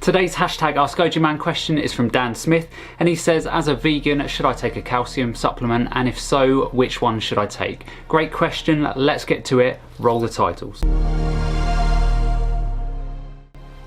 Today's hashtag AskGojiMan question is from Dan Smith, and he says, as a vegan, should I take a calcium supplement, and if so, which one should I take? Great question, let's get to it, roll the titles.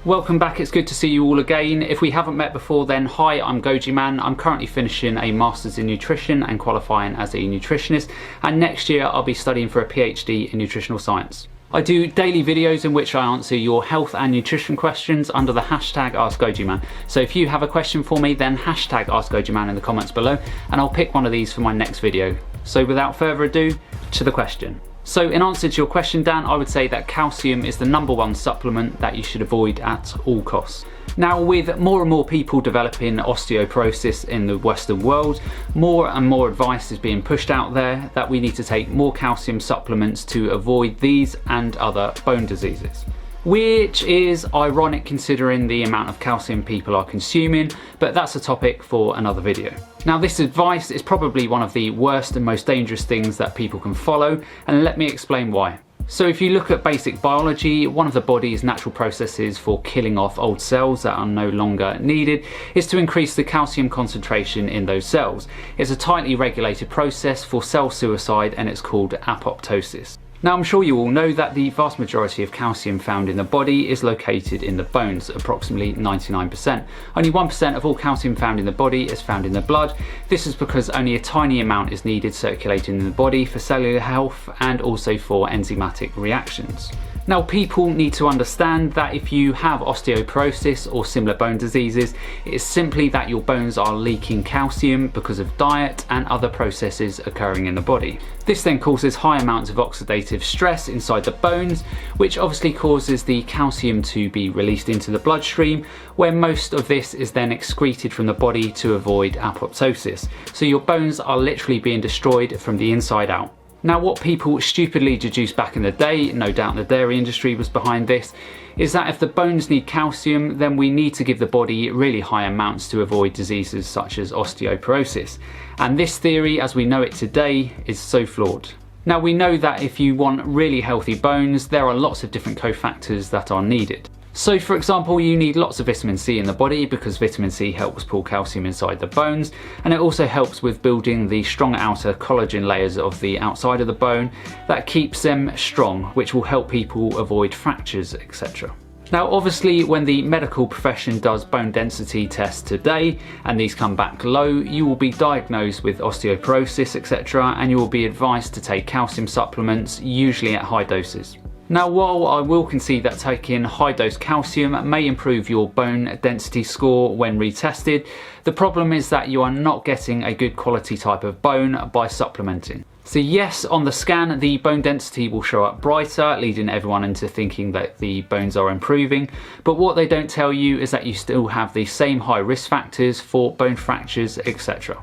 Welcome back, it's good to see you all again. If we haven't met before then, hi, I'm GojiMan. I'm currently finishing a Masters in Nutrition and qualifying as a nutritionist, and next year I'll be studying for a PhD in nutritional science. I do daily videos in which I answer your health and nutrition questions under the hashtag AskGojiMan. So if you have a question for me, then hashtag AskGojiMan in the comments below, and I'll pick one of these for my next video. So without further ado, to the question. So in answer to your question, Dan, I would say that calcium is the #1 supplement that you should avoid at all costs. Now, with more and more people developing osteoporosis in the Western world, more and more advice is being pushed out there that we need to take more calcium supplements to avoid these and other bone diseases. Which is ironic considering the amount of calcium people are consuming, but that's a topic for another video. Now, this advice is probably one of the worst and most dangerous things that people can follow, and let me explain why. So if you look at basic biology, one of the body's natural processes for killing off old cells that are no longer needed is to increase the calcium concentration in those cells. It's a tightly regulated process for cell suicide, and it's called apoptosis. Now, I'm sure you all know that the vast majority of calcium found in the body is located in the bones, approximately 99%. Only 1% of all calcium found in the body is found in the blood. This is because only a tiny amount is needed circulating in the body for cellular health and also for enzymatic reactions. Now, people need to understand that if you have osteoporosis or similar bone diseases, it is simply that your bones are leaking calcium because of diet and other processes occurring in the body. This then causes high amounts of oxidative stress inside the bones, which obviously causes the calcium to be released into the bloodstream, where most of this is then excreted from the body to avoid apoptosis. So your bones are literally being destroyed from the inside out. Now, what people stupidly deduced back in the day, no doubt the dairy industry was behind this, is that if the bones need calcium, then we need to give the body really high amounts to avoid diseases such as osteoporosis. And this theory, as we know it today, is so flawed. Now, we know that if you want really healthy bones, there are lots of different cofactors that are needed. So for example, you need lots of vitamin C in the body because vitamin C helps pull calcium inside the bones, and it also helps with building the strong outer collagen layers of the outside of the bone that keeps them strong, which will help people avoid fractures, etc. Now, obviously, when the medical profession does bone density tests today and these come back low, you will be diagnosed with osteoporosis, etc., and you will be advised to take calcium supplements, usually at high doses. Now, while I will concede that taking high dose calcium may improve your bone density score when retested, the problem is that you are not getting a good quality type of bone by supplementing. So yes, on the scan, the bone density will show up brighter, leading everyone into thinking that the bones are improving. But what they don't tell you is that you still have the same high risk factors for bone fractures, etc.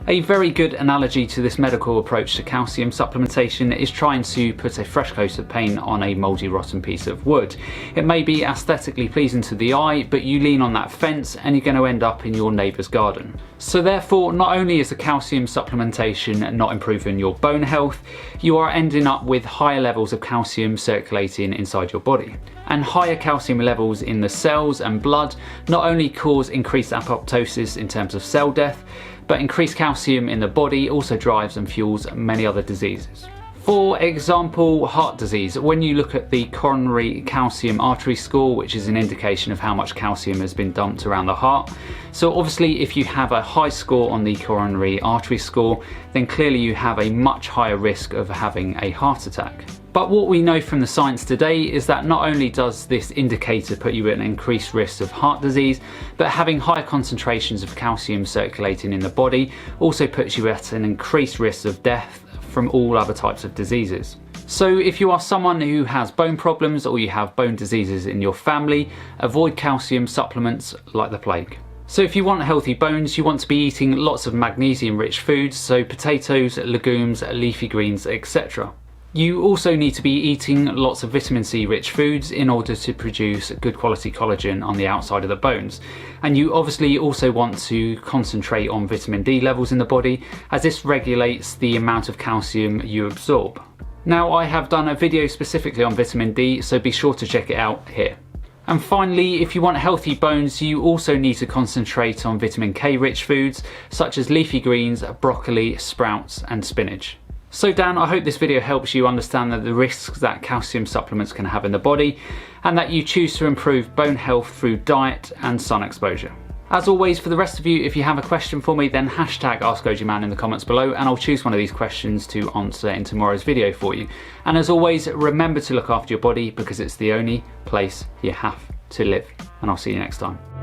A very good analogy to this medical approach to calcium supplementation is trying to put a fresh coat of paint on a mouldy, rotten piece of wood. It may be aesthetically pleasing to the eye, but you lean on that fence and you're going to end up in your neighbour's garden. So therefore, not only is the calcium supplementation not improving your bone health, you are ending up with higher levels of calcium circulating inside your body. And higher calcium levels in the cells and blood not only cause increased apoptosis in terms of cell death, but increased calcium in the body also drives and fuels many other diseases. For example, heart disease. When you look at the coronary calcium artery score, which is an indication of how much calcium has been dumped around the heart. So obviously, if you have a high score on the coronary artery score, then clearly you have a much higher risk of having a heart attack. But what we know from the science today is that not only does this indicator put you at an increased risk of heart disease, but having higher concentrations of calcium circulating in the body also puts you at an increased risk of death from all other types of diseases. So if you are someone who has bone problems or you have bone diseases in your family, avoid calcium supplements like the plague. So if you want healthy bones, you want to be eating lots of magnesium rich foods, so potatoes, legumes, leafy greens, etc. You also need to be eating lots of vitamin C rich foods in order to produce good quality collagen on the outside of the bones. And you obviously also want to concentrate on vitamin D levels in the body, as this regulates the amount of calcium you absorb. Now, I have done a video specifically on vitamin D, so be sure to check it out here. And finally, if you want healthy bones, you also need to concentrate on vitamin K rich foods such as leafy greens, broccoli, sprouts and spinach. So Dan, I hope this video helps you understand the risks that calcium supplements can have in the body and that you choose to improve bone health through diet and sun exposure. As always, for the rest of you, if you have a question for me, then hashtag AskGojiMan in the comments below and I'll choose one of these questions to answer in tomorrow's video for you. And as always, remember to look after your body because it's the only place you have to live. And I'll see you next time.